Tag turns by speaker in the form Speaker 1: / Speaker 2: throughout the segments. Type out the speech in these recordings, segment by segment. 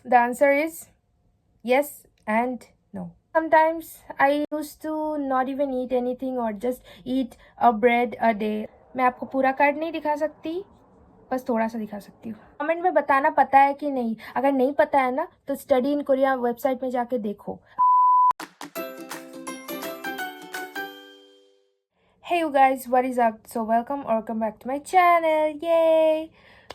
Speaker 1: The answer is yes and no. Sometimes I used to not even eat anything or just eat a bread a day. मैं आपको पूरा card नहीं दिखा सकती, बस थोड़ा सा दिखा सकती हूँ. कमेंट में बताना पता है कि नहीं. अगर नहीं पता है ना तो स्टडी इन कोरिया वेबसाइट में जाके देखो. Hey you guys, what is up? So welcome back to my channel. Yay!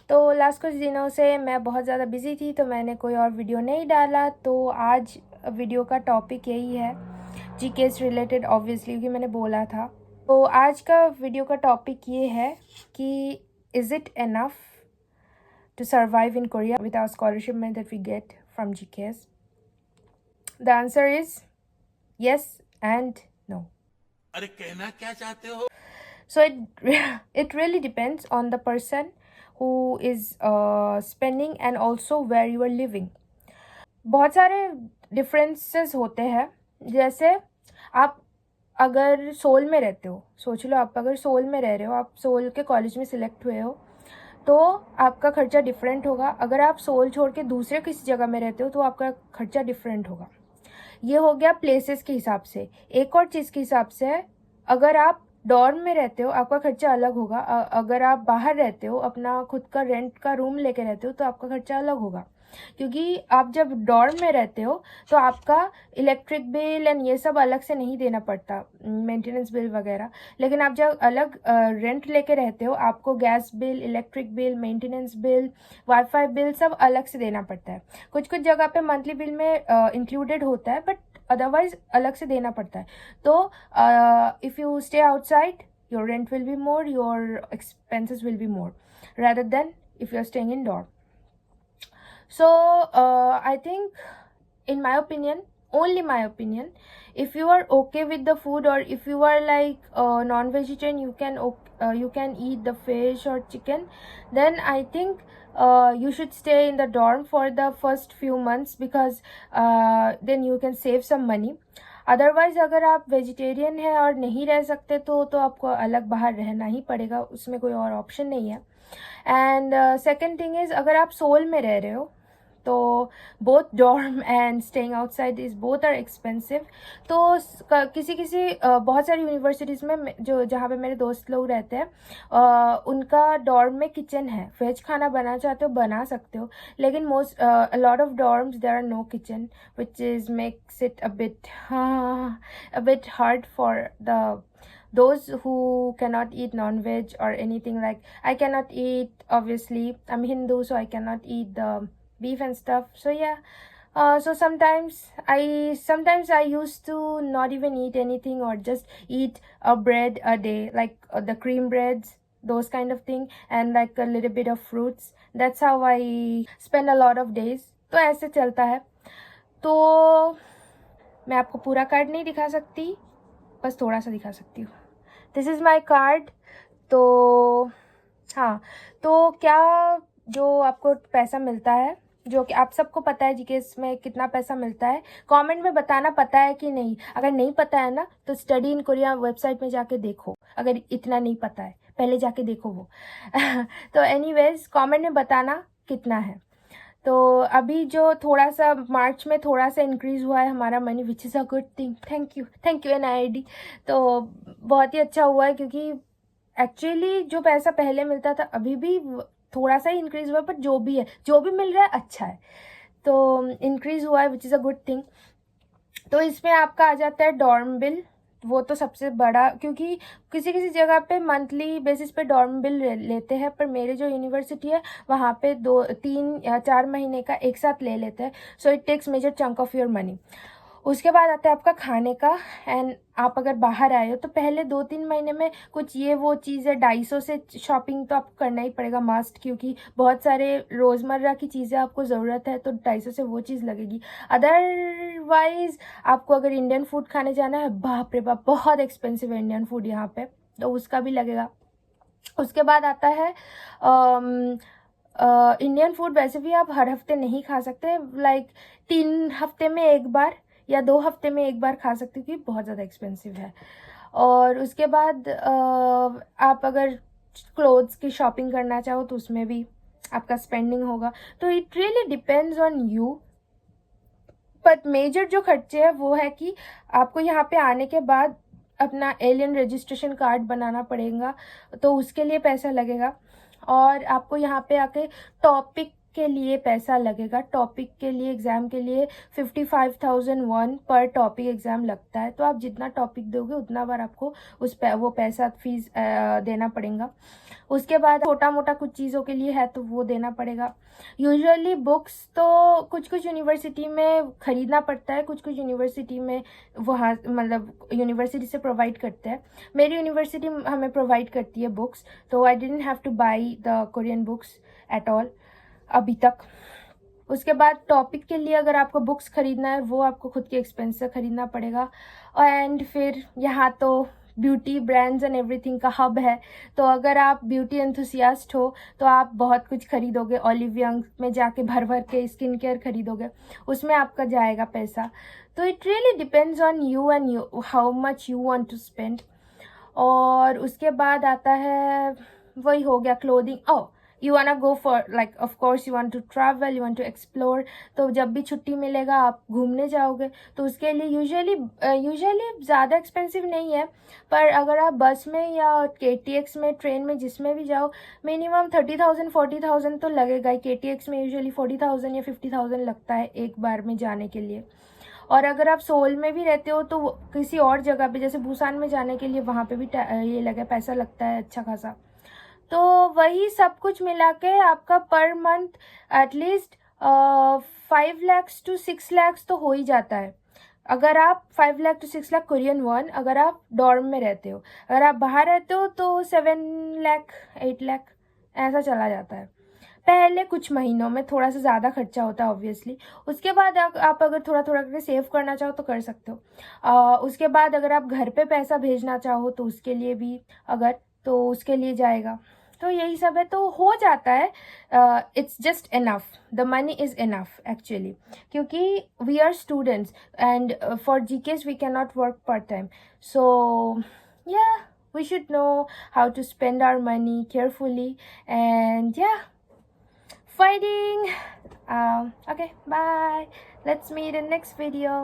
Speaker 1: तो लास्ट कुछ दिनों से मैं बहुत ज़्यादा बिजी थी तो मैंने कोई और वीडियो नहीं डाला. तो आज वीडियो का टॉपिक यही है, जीके से रिलेटेड ऑब्वियसली, क्योंकि मैंने बोला था. तो आज का वीडियो का टॉपिक ये है कि is it enough to survive in Korea with our scholarship money that we get from GKS. The answer is yes and no.
Speaker 2: अरे कहना क्या चाहते हो?
Speaker 1: So it really depends on the person who is spending and also where you are living. बहुत सारे differences होते हैं. जैसे आप अगर सोल में रहते हो, सोच लो आप अगर सोल में रह रहे हो, आप सोल के कॉलेज में सिलेक्ट हुए हो, तो आपका खर्चा डिफरेंट होगा. अगर आप सोल छोड़ के दूसरे किसी जगह में रहते हो तो आपका खर्चा डिफरेंट होगा. ये हो गया प्लेसेस के हिसाब से. एक और चीज़ के हिसाब से है, अगर आप डॉर्म में रहते हो आपका खर्चा अलग होगा. अगर आप बाहर रहते हो, अपना खुद का रेंट का रूम लेके रहते हो, तो आपका खर्चा अलग होगा. क्योंकि आप जब डॉर्म में रहते हो तो आपका इलेक्ट्रिक बिल एंड ये सब अलग से नहीं देना पड़ता, मेंटेनेंस बिल वगैरह. लेकिन आप जब अलग रेंट लेके रहते हो, आपको gas bill, electric bill, maintenance bill, wifi bill सब अलग से देना पड़ता है. कुछ कुछ जगह पे मंथली बिल में इंक्लूडेड होता है, बट अदरवाइज अलग से देना पड़ता है. तो if you stay outside, your rent will be more, your expenses will be more rather than if you are staying in dorm. So I think, in my opinion, only my opinion, if you are okay with the food, or if you are like non-vegetarian, you can eat the fish or chicken, then I think you should stay in the dorm for the first few months, because then you can save some money. Otherwise अगर आप vegetarian हैं और नहीं रह सकते तो आपको अलग बाहर रहना ही पड़ेगा, उसमें कोई और ऑप्शन नहीं है. एंड सेकेंड थिंग इज़, अगर आप सोल में रह रहे हो तो both dorm and staying outside is both are expensive. तो किसी बहुत सारी यूनिवर्सिटीज़ में जो जहाँ पे मेरे दोस्त लोग रहते हैं, उनका डॉर्म में किचन है. वेज खाना बनाना चाहते हो बना सकते हो, लेकिन most a lot of dorms there are no kitchen, which is makes it a bit hard for the those who cannot eat non-veg or anything. Like, I cannot eat, obviously I'm Hindu, so I cannot eat the beef and stuff. So yeah, so sometimes I used to not even eat anything or just eat a bread a day, like the cream breads, those kind of thing, and like a little bit of fruits. That's how I spend a lot of days. तो ऐसे चलता है. तो मैं आपको पूरा card नहीं दिखा सकती, बस थोड़ा सा दिखा सकती हूँ. This is my card. तो हाँ, तो क्या जो आपको पैसा मिलता है, जो कि आप सबको पता है जीकेएस में कितना पैसा मिलता है, कमेंट में बताना पता है कि नहीं. अगर नहीं पता है ना तो स्टडी इन कोरिया वेबसाइट में जाके देखो. अगर इतना नहीं पता है, पहले जाके देखो वो. तो एनीवेज, कमेंट में बताना कितना है. तो अभी जो थोड़ा सा मार्च में थोड़ा सा इंक्रीज़ हुआ है हमारा money, which is a good thing. Thank you NID. तो बहुत ही अच्छा हुआ है, क्योंकि एक्चुअली जो पैसा पहले मिलता था, अभी भी थोड़ा सा ही इंक्रीज़ हुआ है, बट जो भी है, जो भी मिल रहा है अच्छा है. तो इंक्रीज़ हुआ है, which is a good thing. तो इसमें आपका आ जाता है डॉर्म बिल. वो तो सबसे बड़ा, क्योंकि किसी जगह पे मंथली बेसिस पे डॉर्म बिल लेते हैं, पर मेरे जो यूनिवर्सिटी है वहाँ पे 2, 3 या 4 महीने का एक साथ ले लेते हैं. So it takes major chunk of your money. उसके बाद आता है आपका खाने का. एंड आप अगर बाहर आए हो तो पहले 2-3 महीने में कुछ ये वो चीज़ें, 250 से शॉपिंग तो आपको करना ही पड़ेगा मस्ट, क्योंकि बहुत सारे रोज़मर्रा की चीज़ें आपको ज़रूरत है, तो 250 से वो चीज़ लगेगी. अदरवाइज़ आपको अगर इंडियन फूड खाने जाना है, बाप रे बाप, बहुत एक्सपेंसिव है इंडियन फूड यहाँ पे, तो उसका भी लगेगा. उसके बाद आता है इंडियन फूड. वैसे भी आप हर हफ्ते नहीं खा सकते, लाइक 3 हफ्ते में एक बार या 2 हफ्ते में एक बार खा सकते हो, क्योंकि बहुत ज़्यादा एक्सपेंसिव है. और उसके बाद आप अगर क्लोथ्स की शॉपिंग करना चाहो तो उसमें भी आपका स्पेंडिंग होगा. तो it really depends on you. But major जो खर्चे हैं वो है कि आपको यहाँ पे आने के बाद अपना एलियन रजिस्ट्रेशन कार्ड बनाना पड़ेगा, तो उसके लिए पैसा लगेगा. और आपको यहाँ पे आके टॉपिक के लिए पैसा लगेगा. टॉपिक के लिए, एग्ज़ाम के लिए 55,001 पर टॉपिक एग्ज़ाम लगता है. तो आप जितना टॉपिक दोगे उतना बार आपको वो पैसा फीस देना पड़ेगा. उसके बाद छोटा मोटा कुछ चीज़ों के लिए है तो वो देना पड़ेगा. यूजुअली बुक्स तो कुछ कुछ यूनिवर्सिटी में ख़रीदना पड़ता है, कुछ कुछ यूनिवर्सिटी में वहाँ मतलब यूनिवर्सिटी से प्रोवाइड करते हैं. मेरी यूनिवर्सिटी हमें प्रोवाइड करती है बुक्स, तो I didn't have two by the Korean books at all अभी तक. उसके बाद टॉपिक के लिए अगर आपको बुक्स ख़रीदना है वो आपको खुद के एक्सपेंस से ख़रीदना पड़ेगा. एंड फिर यहाँ तो ब्यूटी ब्रांड्स एंड एवरीथिंग का हब है, तो अगर आप ब्यूटी एंथुसियास्ट हो तो आप बहुत कुछ खरीदोगे. ऑलिव यंग में जाके भर भर के स्किन केयर खरीदोगे, उसमें आपका जाएगा पैसा. तो it really depends on you and you how much you want to spend. और उसके बाद आता है, वही हो गया clothing. Oh, you wanna go for, like, of course you want to travel, you want to explore. तो जब भी छुट्टी मिलेगा आप घूमने जाओगे, तो उसके लिए यूजुअली ज़्यादा एक्सपेंसिव नहीं है. पर अगर आप बस में या KTX में, ट्रेन में, जिसमें भी जाओ, मिनिमम 30,000 40,000 तो लगेगा ही. KTX में यूजुअली 40,000 या 50,000 लगता है एक बार में जाने के लिए. और अगर आप सोल में भी रहते हो तो किसी और जगह पे जैसे बुसान में जाने के लिए वहाँ पे भी ये पैसा लगता है अच्छा खासा. तो वही सब कुछ मिला के आपका per month at least 5 lakhs to 6 lakhs तो हो ही जाता है. अगर आप 5 lakh to 6 lakh Korean one, अगर आप डॉर्म में रहते हो. अगर आप बाहर रहते हो तो 7 lakh 8 lakh ऐसा चला जाता है. पहले कुछ महीनों में थोड़ा सा ज़्यादा खर्चा होता है ऑब्वियसली. उसके बाद आप अगर थोड़ा थोड़ा करके सेव करना चाहो तो कर सकते हो. उसके बाद अगर आप घर पे पैसा भेजना चाहो तो उसके लिए भी, अगर तो उसके लिए जाएगा. तो यही सब है, तो हो जाता है. It's just enough, the money is enough actually, क्योंकि we are students and for GKs we can not work part time. So yeah, we should know how to spend our money carefully. And yeah, fighting. Okay, bye. Let's meet in next video.